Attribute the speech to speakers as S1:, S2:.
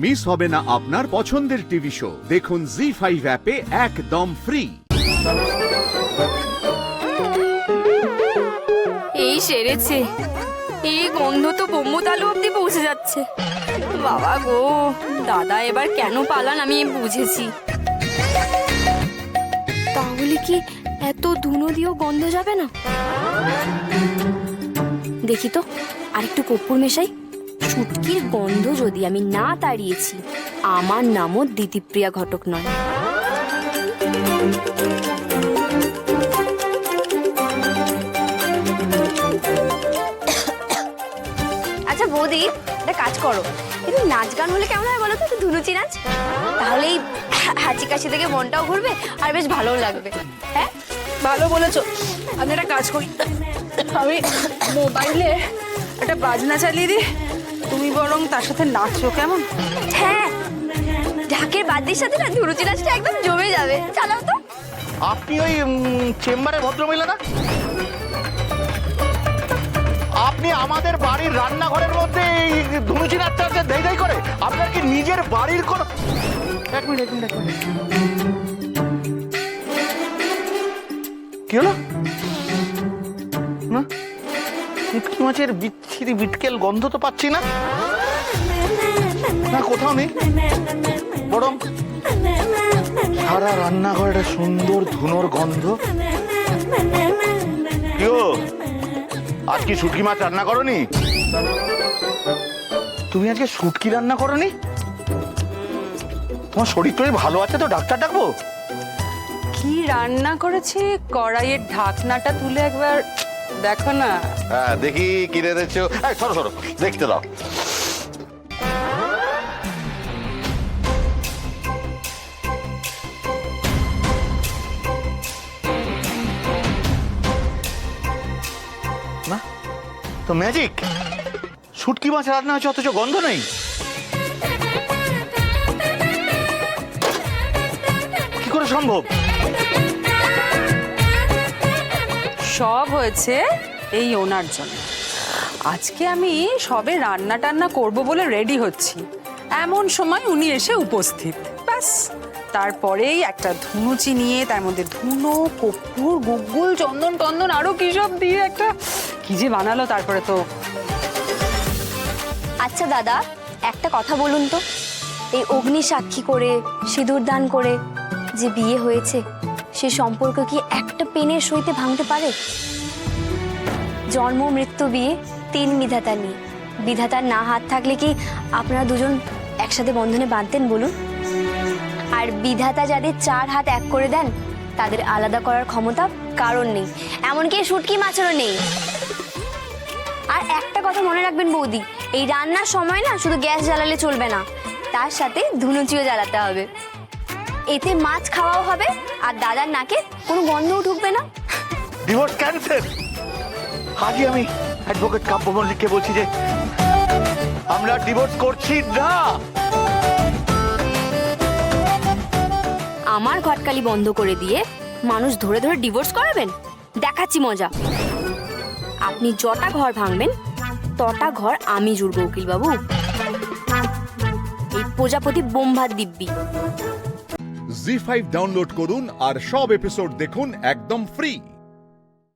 S1: Miss হবে না আপনার পছন্দের টিভি শো। দেখুন জি5 অ্যাপে একদম ফ্রি।
S2: এই সেরেছে, এই গন্ধ তো বোম্বতালু অব্দি পৌঁছে যাচ্ছে। বাবা গো, দাদা এবার কেন পালান আমি বুঝেছি। তাহলে কি এত ধুনো দিয়েও গন্ধ যাবে না? দেখি তো আরেকটু কর্পূর মেশাই। শুটকির গন্ধ যদি আমি না তাড়িয়েছি, আমার নামও দিতিপ্রিয়া ঘটক নয়। আচ্ছা বৌদি, একটা কাজ করো, একটু নাচ গান হলে কেমন হয় বলো তো? একটু ধুনুচি নাচ, তাহলেই হাঁচি কাশি থেকে মনটাও ঘুরবে আর বেশ ভালোও লাগবে। হ্যাঁ
S3: ভালো বলেছো। আমি একটা কাজ করি, আমি মোবাইলে একটা বাজনা চালিয়ে দিই, তুমি বরং তার সাথে নাচো, কেমন?
S2: হ্যাঁ, ঢাকের বাদ্যির সাথে না ধুনুচি নাচটা একদম জমে যাবে। চালাও তো।
S4: আপনি ওই চেম্বারে ভদ্রমহিলা না? আপনি আমাদের বাড়ির রান্নাঘরের মধ্যে ধুনুচি নাচতে নাচতে দেই দেই করে। আপনার কি নিজের বাড়ির কোন... এক মিনিট। কি হলো? না, শুটকি মাছের বিচ্ছিরি বিটকেল গন্ধ তো পাচ্ছি না। না, কোথাও নেই। বরং সারা রান্নাঘরে সুন্দর ধুনোর গন্ধ। আজ কি শুটকি মাছ রান্না করনি? তুমি আজকে শুটকি রান্না করনি? তোমার শরীর টরীর ভালো আছে তো? ডাক্তার ডাকবো?
S3: কি রান্না করেছি, কড়াইয়ের ঢাকনাটা তুলে একবার দেখো না।
S4: হ্যাঁ, দেখি কি রেঁধেছো। সরো দেখতে দাও। না তো ম্যাজিক, শুটকি মাছ রান্না হচ্ছে অথচ গন্ধ নেই। কি করে সম্ভব?
S3: সব হয়েছে এই ওনার জন্য। আজকে আমি সবে রান্না টান্না করব বলে রেডি হচ্ছি, এমন সময় উনি এসে উপস্থিত। ব্যাস, তারপরেই একটা ধুনুচি নিয়ে, তার মধ্যে ধুনো, কর্পূর, গুগ্গুল, চন্দন টন্দন আরো কি সব দিয়ে একটা কি যে বানালো। তারপরে তো
S2: আচ্ছা দাদা, একটা কথা বলুন তো, এই অগ্নি সাক্ষী করে সিঁদুর দান করে যে বিয়ে হয়েছে, সে সম্পর্ক কি একটা পেনের সইতে ভাঙতে পারে? জন্ম মৃত্যু বিয়ে, তিন বিধাতা নিয়ে। বিধাতার না হাত থাকলে কি আপনারা দুজন একসাথে বন্ধনে বাঁধতেন বলুন? আর বিধাতা যাদের চার হাত এক করে দেন, তাদের আলাদা করার ক্ষমতা কারণ নেই, এমনকি শুটকি মাছেরও নেই। আর একটা কথা মনে রাখবেন বৌদি, এই রান্নার সময় না শুধু গ্যাস জ্বালালে চলবে না, তার সাথে ধুনুচিও জ্বালাতে হবে। এতে মাছ খাওয়াও হবে আর দাদার নাকে কোনো গন্ধও ঢুকবে না।
S4: Divorce cancel. আজই আমি অ্যাডভোকেট কাব্য মল্লিককে বলছি যে আমরা ডিভোর্স করছি না।
S2: আমার ঘটকালি বন্ধ করে দিয়ে মানুষ ধরে ধরে ডিভোর্স করাবেন? দেখাচ্ছি মজা। আপনি যটা ঘর ভাঙবেন তটা ঘর আমি জুড়বো উকিল বাবু। এই প্রজাপতি বোমভাত দিব্যি।
S1: জি5 ডাউনলোড করুন আর সব এপিসোড দেখুন একদম ফ্রি।